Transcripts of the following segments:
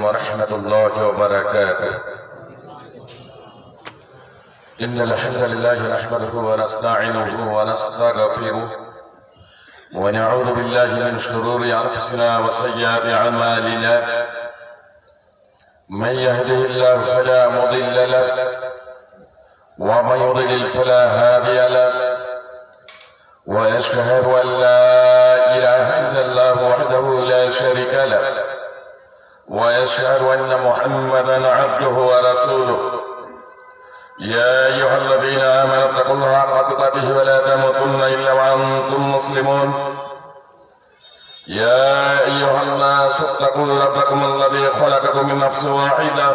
ورحمة الله وبركاته. إن الحمد لله نحمده ونستعينه ونستغفره ونعوذ بالله من شرور أنفسنا وسيئات أعمالنا. من يهده الله فلا مضل له ومن يضلل فلا هادي له، وأشهد أن لا إله إلا الله وحده لا شريك له، وأشهد أن محمدا عبده ورسوله. يا أيها الذين آمنوا اتقوا الله حق تقاته ولا تموتن إلا وأنتم مسلمون. يا أيها الناس اتقوا ربكم الذي خلقكم من نفس واحدة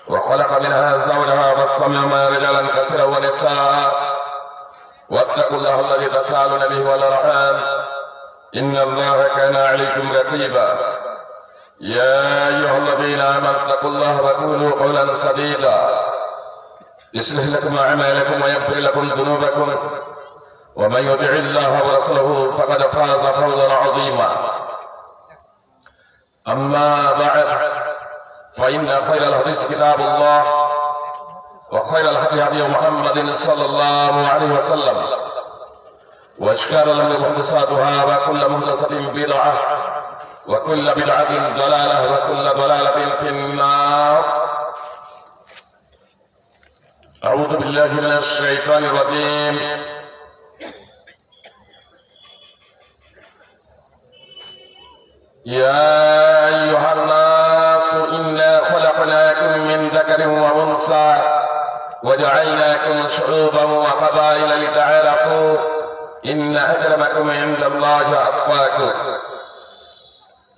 وخلق منها زوجها وبث منهما رجالا كثيرا ونساء، واتقوا الله الذي تساءلون به والأرحام إن الله كان عليكم رقيبا. يا أيها الذين آمنوا اتقوا الله وقولوا قولا سديدا يصلح لكم أعمالكم ويغفر لكم ذنوبكم، ومن يطع الله ورسوله فقد فاز فوزا عظيما. أما بعد، فإن خير الحديث كتاب الله، وخير الهدي هدي محمد صلى الله عليه وسلم، وشر الأمور محدثاتها، وكل محدثة بدعة، وكل بدعة ضلالة، وكل ضلالة في النار. أعوذ بالله من الشيطان الرجيم. يا أيها الناس إنا خلقناكم من ذكر وأنثى وجعلناكم شعوبا وقبائل لتعارفوا إن أكرمكم عند الله أتقاكم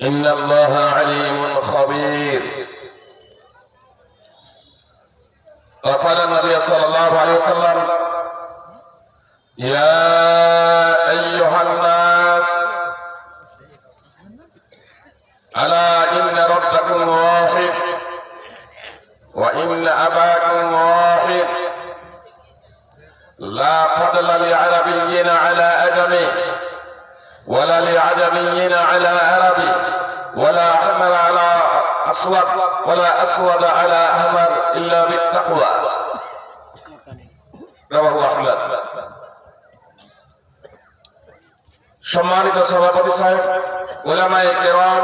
إن الله عليم خبير. وقال النبي صلى الله عليه وسلم: يا أيها الناس ألا إن ربكم واحد وإن أباكم واحد، لا فضل لعربي على أجمي ولا لعجمي على عربي، ولا أحمر على أسود ولا أسود على أحمر إلا بالتقوى. رواه أحمد। সম্মানিত সভাপতি সাহেব, উলামায়ে কেরাম,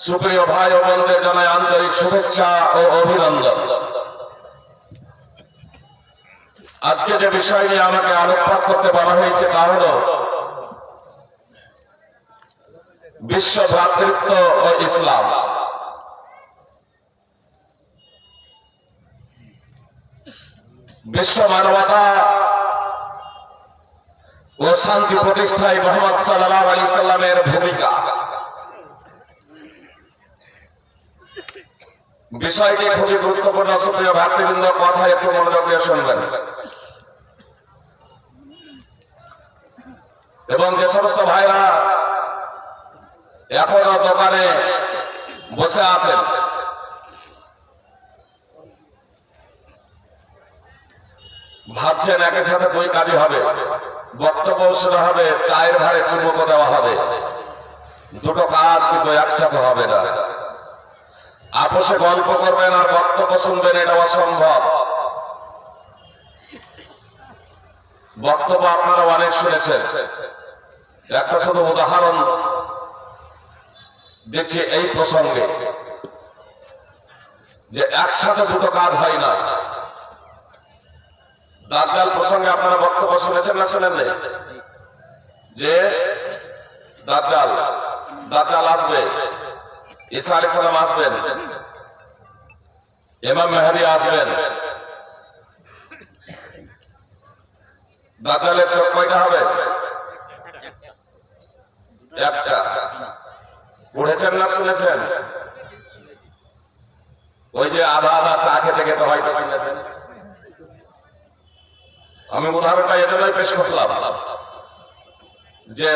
সুপ্রিয় ভাই ও বোনদের জানাই আন্তরিক শুভেচ্ছা ও অভিনন্দন। আজকে যে বিষয় নিয়ে আমাকে আলোকপাত করতে বলা হয়েছে তা হল বিশ্ব ভ্রাতৃত্ব ও ইসলাম। বিশ্ব মানবতা ও শান্তি প্রতিষ্ঠায় মুহাম্মদ সাল্লাল্লাহু আলাইহি সাল্লামের ভূমিকা, বিষয়টি খুবই গুরুত্বপূর্ণ। সুপ্রিয় ভাতৃবৃন্দ, কথা একটু মনোযোগ দিয়ে শুনবেন। এবং যে সমস্ত ভাইরা এখনো দোকানে বসে আছেন, ভাবছেন একের সাথে দুই কাজই হবে, বক্তব্য শুরু হবে, চায়ের ভারে চুমুক দেওয়া হবে, দুটো কাজ কিন্তু একসাথে হবে না। আপোষে গল্প করবেন আর বক্তব্য শুনবেন, এটা অসম্ভব। বক্তব্য আপনারা অনেক শুনেছেন। একটা শুধু উদাহরণ দিচ্ছি এই প্রসঙ্গে, যে একসাথে দুটো কাজ হয় না। দাজ্জাল প্রসঙ্গে আপনারা বক্তব্য শুনেছেন না শুনেন নাই? যে দাজ্জাল আসবে, ঈসা আলাইহিস সালাম আসবেন, ইমাম মেহদী আসবেন। দাজ্জালের চোখ কয়টা হবে? একটা। পড়েছেন না শুনেছেন? ওই যে আধা আধা চা খেতে খেতে হয়তো শুনেছেন। আমি উদাহরণটা এজন্যই পেশ করলাম যে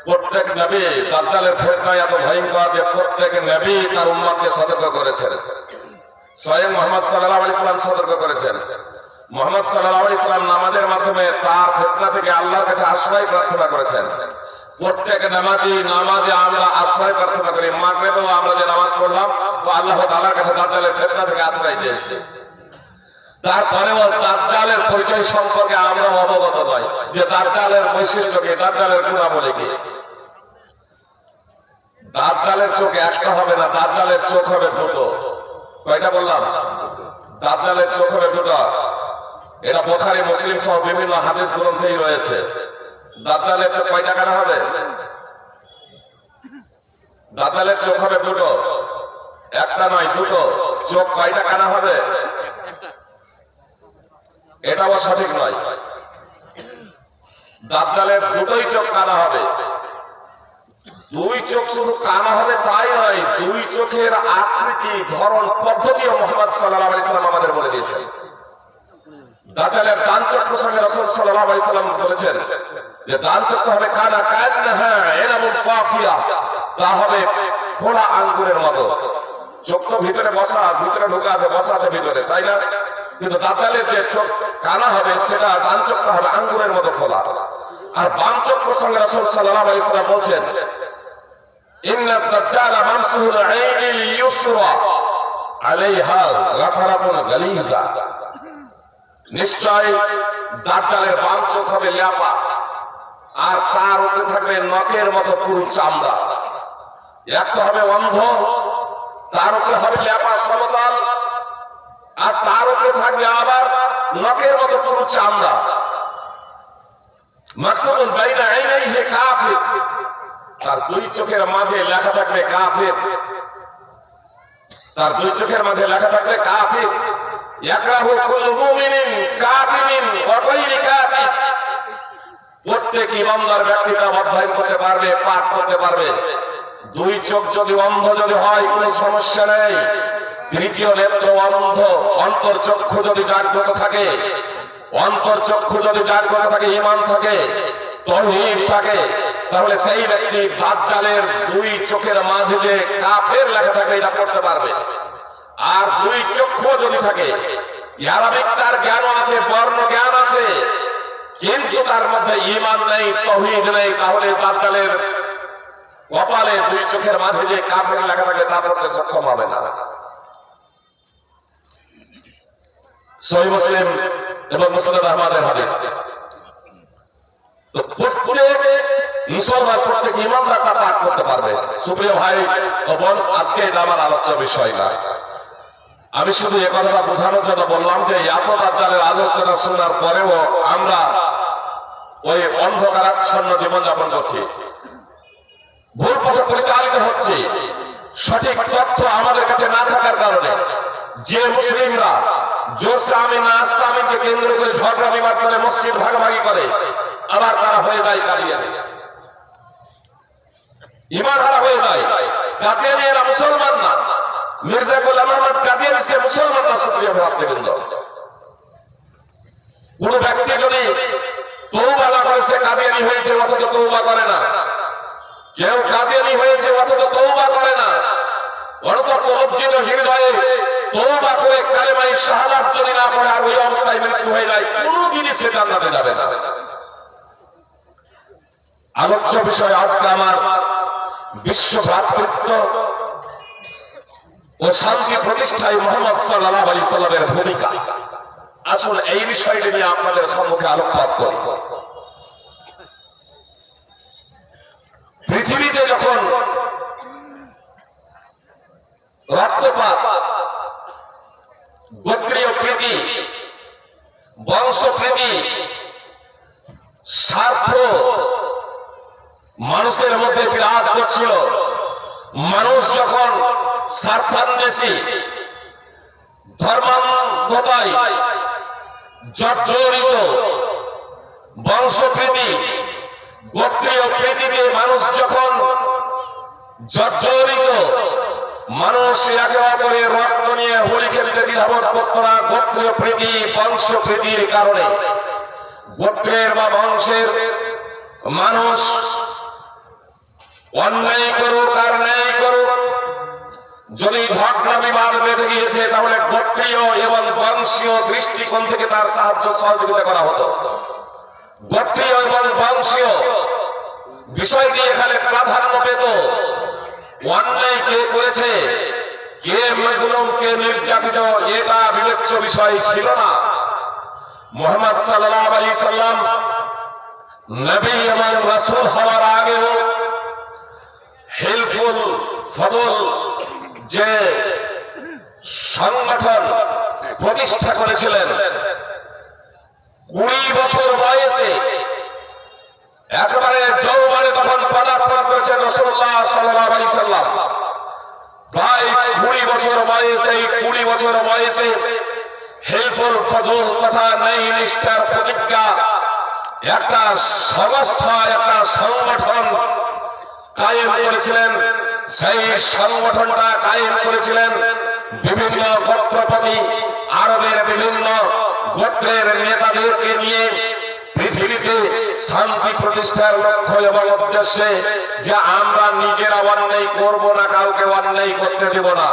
প্রত্যেক নবী দাজ্জালের ফিতনা এত ভয়ঙ্কর যে প্রত্যেক নবী তার উম্মতকে সতর্ক করেছেন। স্বয়ং মুহাম্মদ সাল্লাল্লাহু আলাইহি ওয়াসাল্লাম সতর্ক করেছেন। মুহাম্মদ সাল্লাল্লাহু আলাইহি ওয়াসাল্লাম নামাজের মাধ্যমে তার ফিতনা থেকে আল্লাহর কাছে আশ্রয় প্রার্থনা করেছেন। প্রত্যেক নামাজে আমরা আশ্রয় প্রার্থনা করি। মাগরিবেও আমরা যে নামাজ পড়লাম তো আল্লাহ তাআলার কাছে দাজ্জালের ফিতনা থেকে আশ্রয় চেয়েছি। তারপরেও দাজ্জালের পরিচয় সম্পর্কে আমরা অবগত নই, যে দাজ্জালের বৈশিষ্ট্য কি, দাজ্জালের গুণাবলী কি। দাজ্জালের চোখ একটা হবে না, দাজ্জালের চোখ হবে দুটো। কয়টা বললাম? দাজ্জালের চোখ হবে দুটো। এটা বুখারী মুসলিম সহ বিভিন্ন হাদিস গ্রন্থেই রয়েছে। দাজ্জালের চোখ কয়টা কানা হবে? দাজ্জালের চোখ হবে দুটো, একটা নয় দুটো। চোখ কয়টা কানা হবে? এটাও সঠিক নয়। দাজ্জালের দুটোই চোখ কানা হবে। দুই চোখ শুধু কানা হবে তাই নয়, দুই চোখের আকৃতি, ধরন, পদ্ধতিও মুহাম্মদ সাল্লাল্লাহু আলাইহি ওয়াসাল্লাম আমাদের বলে দিয়েছেন। দাজ্জালের ডান চোখ প্রসঙ্গে রাসূল সাল্লাল্লাহু আলাইহি ওয়াসাল্লাম বলেছেন যে ডান চোখ হবে কানা কান্নাহা ইনামুল কাফিয়া, তা হবে খোলা আঙ্গুরের মতো। চোখ তো ভিতরে বসা, ভিতরে ঢোকা আছে, বসা আছে ভিতরে, তাই না? কিন্তু দাজ্জালের যে চোখ কানা হবে সেটা ডান চোখটা হবে আঙ্গুরের মতো খোলা। আর বাম চোখ প্রসঙ্গে রাসূল সাল্লাল্লাহু আলাইহি ওয়াসাল্লাম বলেছেন ইন্না দাজ্জাল মামসুহুল আইনিল ইউসরা আলাইহা গাফরাতুন গালিজা, নিশ্চয় দাজ্জালের বাম চোখ হবে ল্যাপা, আর তার উপরে থাকবে নখের মতো পুরু চামড়া। একটা হবে অন্ধ, তার উপরে হবে ল্যাপা সমতল, আর তার উপরে থাকবে আবার নখের মতো পুরু চামড়া। মাকতুবুন বাইনা আইনাইহি কাফির, তার দুই চোখের মাঝে লেখা থাকবে কাফির। তার দুই চোখের মাঝে লেখা থাকবে কাফির। ইয়াকরাহু কুল্লু মুমিনিন কাফিরিন ওয়া গায়রি কাফির, প্রত্যেক ইমানদার ব্যক্তিটা অধ্যয়ন করতে পারবে, পাঠ করতে পারবে। দুই চোখ যদি অন্ধ যদি হয় কোনো সমস্যা নেই। তৃতীয় নেত্র অন্ধ, অন্তর্চক্ষু যদি জাগ্রত থাকে, অন্তর্চক্ষু যদি জাগ্রত থাকে, ঈমান থাকে, তাওহীদ থাকে, তাহলে সেই ব্যক্তি দাজ্জালের দুই চোখের মাঝে যে কাফের লেখা থাকে এটা পড়তে পারবে। আর দুই চক্ষু যদি থাকে, আরবিক তার জ্ঞান আছে, বর্ণ জ্ঞান আছে, কিন্তু তার মধ্যে ঈমান নেই, তাওহীদ নেই, তাহলে দাজ্জালের কপালে দুই চোখের মাঝে যে কাফের লেখা থাকে তা পড়তে সক্ষম হবে না। সহিহ মুসলিম এবং মুসনাদ আহমদের হাদিস। তো প্রত্যেক মুসলমান, প্রত্যেক ইমানদার তা পাঠ করতে পারবে। সুপ্রিয় ভাই ও বোন, আজকে এটা আমার আলোচ্য বিষয় না। আমি শুধু এ কথাটা বোঝানোর জন্য বললাম যে এত দাজ্জালের আলোচনা শোনার পরেও আমরা ওই অন্ধকারাচ্ছন্ন জীবনযাপন করছি, ভুল পথে পরিচালিত হচ্ছে। সঠিক তথ্য আমাদের কাছে না থাকার কারণে যে মুসলিমরা জোরসে আমিন না আস্তে আমিনকে কেন্দ্র করে ঝগড়া বিবাদ করে, মসজিদ ভাগাভাগি করে, আবার তারা হয়ে যায় কাদিয়ানী, ঈমান হারা হয়ে যায়। কাদিয়ানীরা মুসলমান না, মির্জা গোলাম আহমদ কাদিয়ানী সে মুসলমান না। সুপ্রিয় ভক্তবৃন্দ, কোন ব্যক্তি যদি তওবা না করে সে কাদিয়ানী হয়েছে অথচ তওবা করে না, কেউ কাদিয়ানী হয়েছে অথচ তওবা করে না, অন্তত লজ্জিত হৃদয়ে তওবা করে কালেমায়ে শাহাদাত যদি না পড়ে আর ওই অবস্থায় মৃত্যু হয়ে যায়, কোনদিনই সে জান্নাতে যাবে না। আলোচ্য বিষয় আজকে আমার বিশ্ব ভ্রাতৃত্ব ও শান্তি প্রতিষ্ঠায় মুহাম্মদ সাল্লাল্লাহু আলাইহি ওয়াসাল্লামের ভূমিকা। আসুন এই বিষয়টি নিয়ে আপনাদের সম্মুখে আলোকপাত করি। পৃথিবীতে যখন রক্তপাত, গোত্রীয় প্রীতি, বংশপ্রীতি, স্বার্থ মানুষের মধ্যে বিরাজ করছিল, মানুষ যখন স্বার্থান্বেষী, ধর্মান্ধতায় জর্জরিত, বংশপ্রীতি, গোত্রীয় প্রীতিতে মানুষ যখন জর্জরিত, মানুষ একে অপরের রক্ত নিয়ে হোলি খেলতে দ্বিধাবোধ করত না। গোত্রীয় প্রীতি, বংশপ্রীতির কারণে গোত্রের বা বংশের মানুষ অন্যায় করুক আর ন্যায় করুক, যদি ঝগড়া বিবাদ বেঁধে গিয়েছে তাহলে গোত্রীয় এবং বংশীয় দৃষ্টিকোণ থেকে তার সাহায্য সহযোগিতা করা হতো। গোত্রীয় এবং বংশীয় বিষয়টি এখানে প্রাধান্য পেত। অন্যায় কে করেছে, কে মজলুম, কে নির্যাতিত, এটা বিবেচ্য বিষয় ছিল না। মুহাম্মদ সাল্লাল্লাহু আলাইহি সাল্লাম নবী এবং রাসূল হওয়ার আগেও হিলফুল ফদল যে সংগঠন প্রতিষ্ঠা করেছিলেন, 20 বছর বয়সে একেবারে যৌবনে তখন পদার্পণ করেছেন রাসূলুল্লাহ সাল্লাল্লাহু আলাইহি সাল্লাম। প্রায় 20 বছর বয়সে, 20 বছর বয়সে হিলফুল ফজল তথা ন্যায় নিষ্ঠার প্রতিজ্ঞা একটা সংস্থা, একটা সংগঠন কায়েম করেছিলেন। সেই সংগঠনটা কায়েম করেছিলেন বিভিন্ন গোত্রপতি, আরবের বিভিন্ন গোত্রের নেতাদেরকে নিয়ে পৃথিবীতে শান্তি প্রতিষ্ঠার লক্ষ্য এবং উদ্দেশ্যে, যে আমরা নিজেরা অন্যায় করব না, কাউকে অন্যায় করতে দেব না,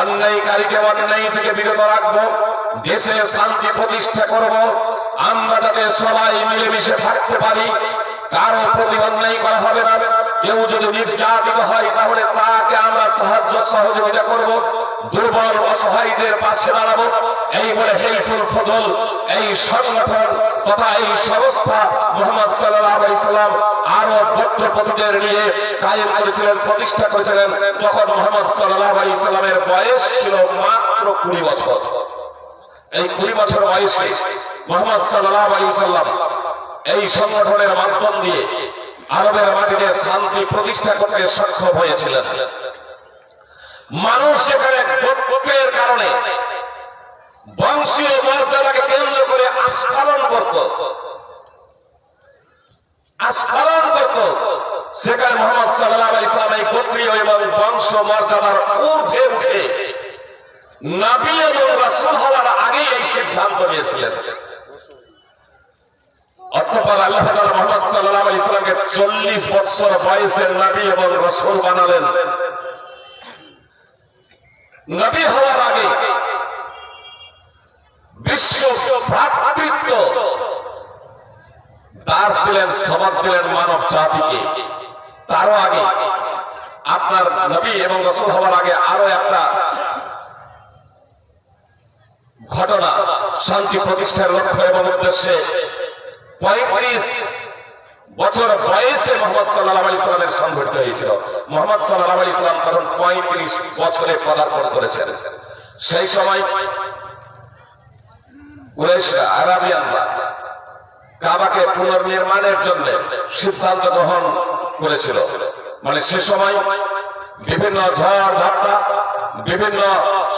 অন্যায়কারীকে অন্যায় থেকে বিরত রাখবো, দেশে শান্তি প্রতিষ্ঠা করব, আমরা যাতে সবাই মিলেমিশে থাকতে পারি, কারো প্রতি অন্যায় করা হবে না, কেউ যদি নির্যাতিত হয় তাহলে তাকে আমরা সাহায্য সহযোগিতা করব, দুর্বল অসহায়দের পাশে দাঁড়াবো। এই বলে হিলফুল ফজল এই সংগঠন তথা এই সংস্থা মুহাম্মদ সাল্লাল্লাহু আলাইহি সাল্লাম আরো গোত্রপতিদের নিয়ে কায়েম করেছিলেন, প্রতিষ্ঠা করেছিলেন। তখন মুহাম্মদ সাল্লাল্লাহু আলাইহি সাল্লামের বয়স ছিল মাত্র 20 বছর। এই 20 বছর বয়সে মুহাম্মদ সাল্লাল্লাহু আলাইহি সাল্লাম এই সংগঠনের মাধ্যম দিয়ে আরবের মাটিতে শান্তি প্রতিষ্ঠা করতে সক্ষম হয়েছিলেন। মানুষ যেখানে গোত্রের কারণে বংশীয় মর্যাদাকে কেন্দ্র করে আস্ফালন করত, সেখানে মুহাম্মদ সাল্লাল্লাহু আলাইহি সাল্লাম এই গোত্রীয় এবং বংশ মর্যাদার ঊর্ধ্বে উঠে নবী এবং রাসূল হওয়ার আগেই এই সিদ্ধান্ত নিয়েছিলেন। অতঃপর আল্লাহ তাআলা মুহাম্মদ সাল্লাল্লাহু আলাইহি সাল্লামকে 40 বছর বয়সে নবী এবং রাসূল বানালেন। নবী হওয়ার আগে বিশ্ব ভ্রাতৃত্ব দাস দিলেন, সবক দিলেন মানব জাতিকে। তারও আগে আপনার নবী এবং রাসূল হওয়ার আগে আরো একটা ঘটনা শান্তি প্রতিষ্ঠার লক্ষ্য এবং উদ্দেশ্যে 35 বছর বয়সে মুহাম্মদ সাল্লাল্লাহু আলাইহি সাল্লামের সংঘটিত হয়েছিল। মুহাম্মদ সাল্লাল্লাহু আলাইহি সাল্লাম তখন 35 বছরে পদার্পণ করেছেন। সেই সময় কুরাইশরা, আরাবিয়ানরা কাবাকে পুনর্নির্মাণের জন্য সিদ্ধান্ত গ্রহণ করেছিল। মানে সে সময় বিভিন্ন ঝড় ঝাপটা, বিভিন্ন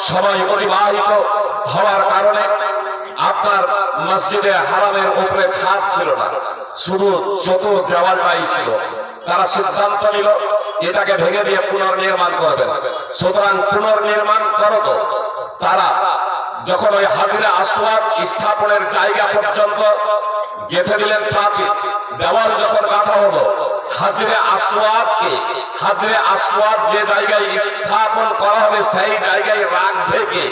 সময় অতিবাহিত হওয়ার কারণে আপনার মসজিদে হারামের উপরে ছাদ ছিল না, শুধু চতুর দেওয়ালটাই ছিল। তারা সিদ্ধান্ত নিল এটাকে ভেঙে দিয়ে পুনর্নির্মাণ করবেন। সুতরাং পুনর্নির্মাণ করত। তারা যখন ওই হাজরে আসওয়াদ স্থাপনের জায়গা পর্যন্ত গেঁথে দিলেন প্রাচীর, দেওয়াল যখন গাঁথা হলো, হাজরে আসওয়াদ যে জায়গায় স্থাপন করা হবে সেই জায়গায় রাগ ঢেকে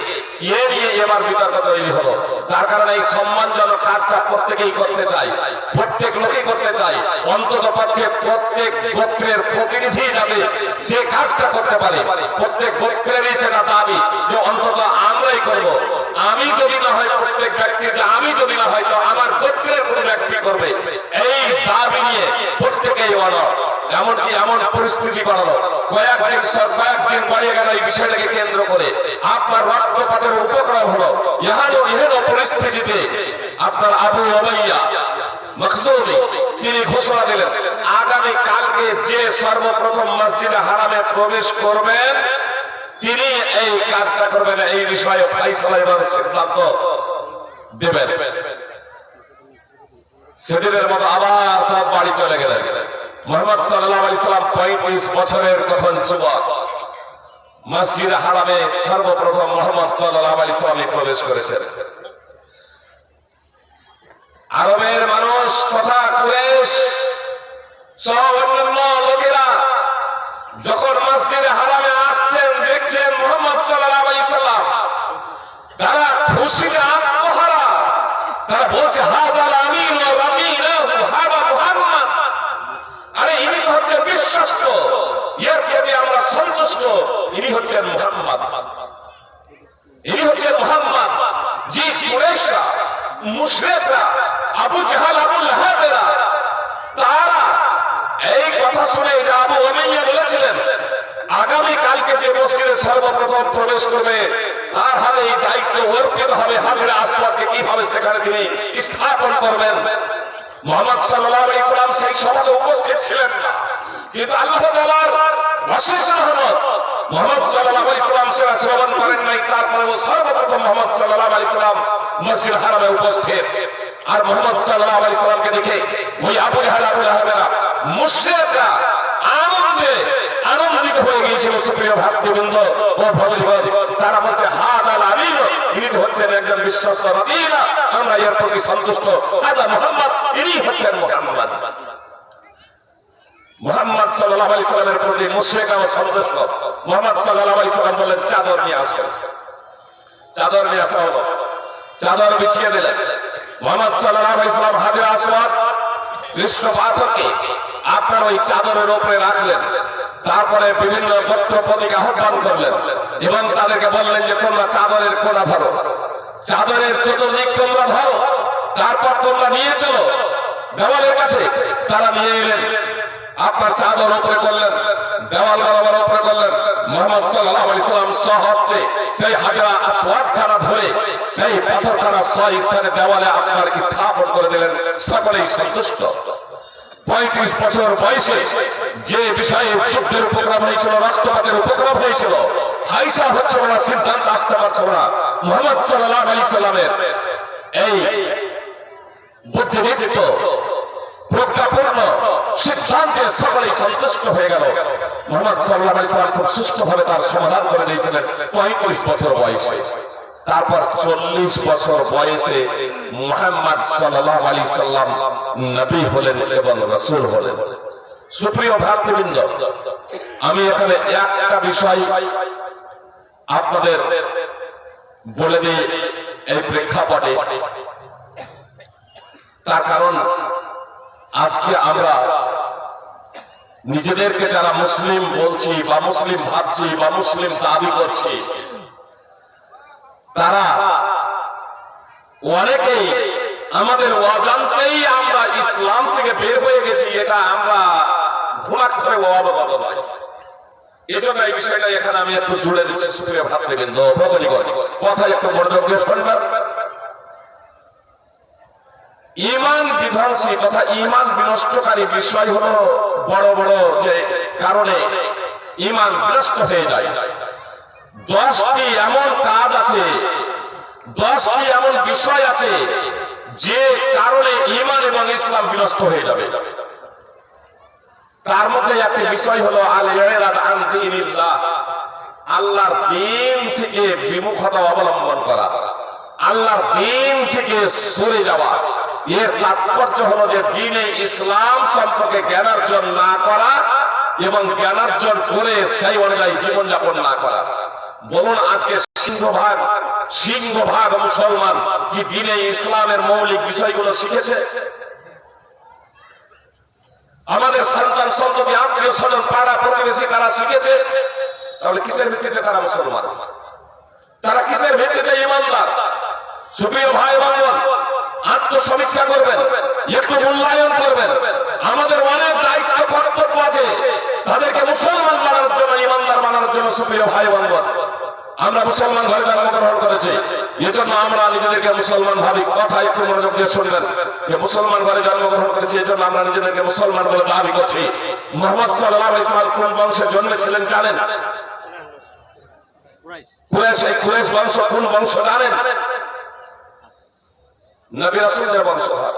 নিয়ে এবার বিতর্ক তৈরি হলো। তার কারণে এই সম্মানজনক কাজটা প্রত্যেকেই করতে চাই, প্রত্যেক লোকই করতে চাই। অন্তত পক্ষে প্রত্যেক গোত্রের প্রতিনিধি যাবে সে কাজটা করতে পারে, প্রত্যেক গোত্রেরই সেটা দাবি যে অন্তত আমরাই করব। আমি যদি না হয় প্রত্যেক ব্যক্তি, যে আমি যদি না হয় তো আমার গোত্রের কোনো ব্যক্তি করবে, এই দাবি নিয়ে প্রত্যেকেই অনড়। এমনকি এমন পরিস্থিতি বাড়ালো, কয়েকদিন বাড়িয়ে গেল এই বিষয়টাকে কেন্দ্র করে আপনার রক্তপাতের উপক্রম হলো। এহেন পরিস্থিতিতে আপনার আবু উমাইয়া মখজুমি তিনি ঘোষণা দিলেন আগামী কালকে যে সর্বপ্রথম মসজিদে হারামে প্রবেশ করবেন তিনি এই কাজটা করবেন, এই বিষয়ে ফয়সালা এবং সিদ্ধান্ত দেবেন। সেদিনের মতো আবার সব বাড়ি চলে গেলেন। মুহাম্মদ সাল্লাল্লাহু আলাইহি সাল্লাম 35 বছরের তখন যুবক, মসজিদে হারামে সর্বপ্রথম মুহাম্মদ সাল্লাল্লাহু আলাইহি সাল্লাম প্রবেশ করেছেন। আরবের মানুষ তথা কুরাইশ সহ অন্যান্য লোকেরা যখন মসজিদে হারামে আসছেন, দেখছেন মুহাম্মদ সাল্লাল্লাহু আলাইহি সাল্লাম, তারা খুশিতে আত্মহারা। তারা বলছে হাযাল আমিন ওয়া রাবিনাহু হাযা মুহাম্মদ। আরে ইনি মুহাম্মদ, ইনি হচ্ছেন মুহাম্মদ। যে কুরাইশরা, মুশরিকরা, আবু জাহাল, আবু লাহাবেরা, তারা এই কথা শুনে যে আবু উমাইয়া বলেছিলেন আগামী কালকে যে মসজিদে সর্বপ্রথম প্রবেশ করবে তার হাতে এই দায়িত্ব অর্পিত হবে, হাজরে আসওয়াদকে কিভাবে সেখানে তিনি স্থাপন করবেন। মুহাম্মদ সাল্লাল্লাহু আলাইহি ওয়াসাল্লাম সেই সভায় উপস্থিত ছিলেন না, কিন্তু আল্লাহ তাআলার অশেষ রহমত মুহাম্মদ সাল্লাল্লাহু আলাইহি ওয়াসাল্লাম সেটা শ্রবণ করেন নাই। তারপরেও সর্বপ্রথম মুহাম্মদ সাল্লাল্লাহু আলাইহি ওয়াসাল্লাম মসজিদ হারামে উপস্থিত। আর মুহাম্মদ সাল্লাল্লাহু আলাইহি ওয়াসাল্লামকে দেখে ওই আবু জাহাল, আবু লাহাবেরা, মুশরিকরা আনন্দিত হয়ে গিয়েছিল। সুপ্রিয় ভক্তবৃন্দ ও ভগবত, তারা বলছে হাযাল আমিন, ইনি হচ্ছেন একজন বিশ্বস্ত রাসূল, আমরা এর প্রতি সন্তুষ্ট। হাযা মুহাম্মদ, ইনি হচ্ছেন মুহাম্মদ। মুহাম্মদ সাল্লাল্লাহু আলাইহি ওয়াসাল্লামের প্রতি মুশরিকরা সন্তুষ্ট। মুহাম্মদ সাল্লাল্লাহু আলাইহি ওয়াসাল্লাম বললেন চাদর নিয়ে আসো। চাদর নিয়ে আসা হলো, চাদর বিছিয়ে দিলেন। মুহাম্মদ সাল্লাল্লাহু আলাইহি ওয়াসাল্লাম হাজরে আসওয়াদ কৃষ্ণ পাথরকে আপনার ওই চাদরের উপরে রাখলেন। তারপরে বিভিন্ন গোত্র প্রতীক আহ্বান করলেন এবং তাদেরকে বললেন যে তোমরা চাদরের কোনা ধরো, চাদরের চতুর্দিক তোমরা ধরো, তারপর তোমরা নিয়ে চলো দেওয়ালের কাছে। তারা নিয়ে এলেন, আপনার চাদর উপরে করলেন, দেওয়াল বরাবর উপরে করলেন। মুহাম্মদ সাল্লাল্লাহু আলাইহি ওয়াসাল্লাম সহস্তে সেই হাজরা আসওয়াদ খানা ধরে সেই পাথরখানা স্থানে দেওয়ালে আপনার স্থাপন করে দিলেন। সকলেই সন্তুষ্ট। 35 বছর বয়সে যে বিষয়ে যুদ্ধের উপক্রম হয়েছিল, রক্তপাতের উপক্রম হয়েছিল, ফাইসা হচ্ছে না, সিদ্ধান্ত আসতে পারছে না, মুহাম্মদ সাল্লাল্লাহু আলাইহি ওয়াসাল্লামের এই বুদ্ধিদীপ্ত প্রজ্ঞাপূর্ণ সিদ্ধান্তে সকলেই সন্তুষ্ট হয়ে গেল। মুহাম্মদ সাল্লাল্লাহু আলাইহি ওয়াসাল্লাম খুব সুষ্ঠুভাবে তার সমাধান করে দিয়েছিলেন 35 বছর বয়সে। তারপর 40 বছর বয়সে মুহাম্মদ সাল্লাল্লাহু আলাইহি ওয়াসাল্লাম নবী হলেন এবং রাসূল হলেন। সুপ্রিয় ভক্তবৃন্দ, আমি এখানে একটা বিষয় আপনাদের বলে দিই এই প্রেক্ষাপটে। তার কারণ আজকে আমরা নিজেদেরকে যারা মুসলিম বলছি বা মুসলিম ভাবছি বা মুসলিম দাবি করছি, তারা অনেকেই আমাদের অজান্তেই আমরা ইসলাম থেকে বের হয়ে গেছি, এটা আমরা ঘুমাক করে অবগত নয়। এজন্য এই বিষয়টা এখানে আমি একটু জুড়ে দিচ্ছি। সুপ্রিয় ভক্তবৃন্দ, কথা একটু মনোযোগ দিয়ে শুনবেন। ঈমান বিধ্বংসী তথা ঈমান বিনষ্টকারী বিষয় হলো বড় বড় যে কারণে ঈমান বিনষ্ট হয়ে যায়। 10টি এমন কাজ আছে, 10টি এমন বিষয় আছে যে কারণে ঈমান এবং ইসলাম বিনষ্ট হয়ে যাবে। তার মধ্যে একটি বিষয় হলো আল-ইরাদ আন দীনিল্লাহ, আল্লাহর দ্বীন থেকে বিমুখতা অবলম্বন করা, আল্লাহর দ্বীন থেকে সরে যাওয়া। এর তাৎপর্য হলো যে দ্বীনে ইসলাম সম্পর্কে জ্ঞানার্জন না করা এবং জ্ঞানার্জন করে সেই অনুযায়ী জীবনযাপন না করা। বলুন, আজকে সিংহভাগ মুসলমান কি দ্বীনে ইসলামের মৌলিক বিষয়গুলো শিখেছে? আমাদের সন্তান সন্ততি, আত্মীয় স্বজন, পাড়া প্রতিবেশী তারা শিখেছে? তাহলে কিসের ভিত্তিতে তারা মুসলমান? তারা কিসের ভিত্তিতে ঈমানদার? সুপ্রিয় ভাই বোন, আত্মসমীক্ষা করবেন, একটু মূল্যায়ন করবেন। আমাদের অনেক দায়িত্ব কর্তব্য আছে তাদেরকে মুসলমান বানানোর জন্য, ঈমানদার বানানোর জন্য। সুপ্রিয় ভাই বোন, আমরা মুসলমান ঘরে জন্মগ্রহণ করেছি, এজন্য আমরা নিজেদেরকে মুসলমান ভাবি। কথা একটু মনোযোগ দিয়ে শুনবেন যে মুসলমান ঘরে জন্মগ্রহণ করেছি, এজন্য আমরা নিজেদেরকে মুসলমান বলে দাবি করছি। মুহাম্মদ সাল্লাল্লাহু আলাইহি ওয়াসাল্লাম কোন বংশে জন্মেছিলেন জানেন? কুরাইশ। এই কুরাইশ বংশ কোন বংশ জানেন? নবী রাসূলদের বংশধর।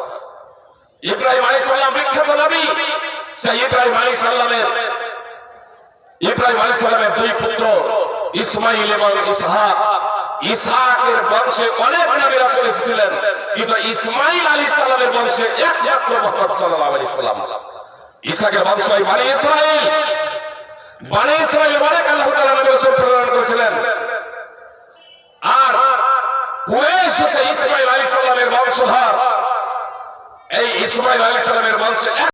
ইব্রাহিম আলাইহিস সালাম বিখ্যাত নবী। সেই ইব্রাহিম আলাইহিস সালামের দুই পুত্র ইসমাইল এবং ইসহাক। ইসহাকের বংশে অনেক নবী রাসূল এসেছিলেন, কিন্তু ইসমাইল আলাইহিস সালামের বংশে একমাত্র মুহাম্মদ সাল্লাল্লাহু আলাইহি ওয়াসাল্লাম। ইসহাকের বংশ বনি ইসরাইল। বনি ইসরাইল অনেক আল্লাহ তাআলা নবী রাসূল প্রেরণ করেছিলেন। আর কুরাইশ হচ্ছে ইসমাইল আলাইহিস সালামের বংশধর। এই ইসমাইল আলাইহিস সালামের বংশে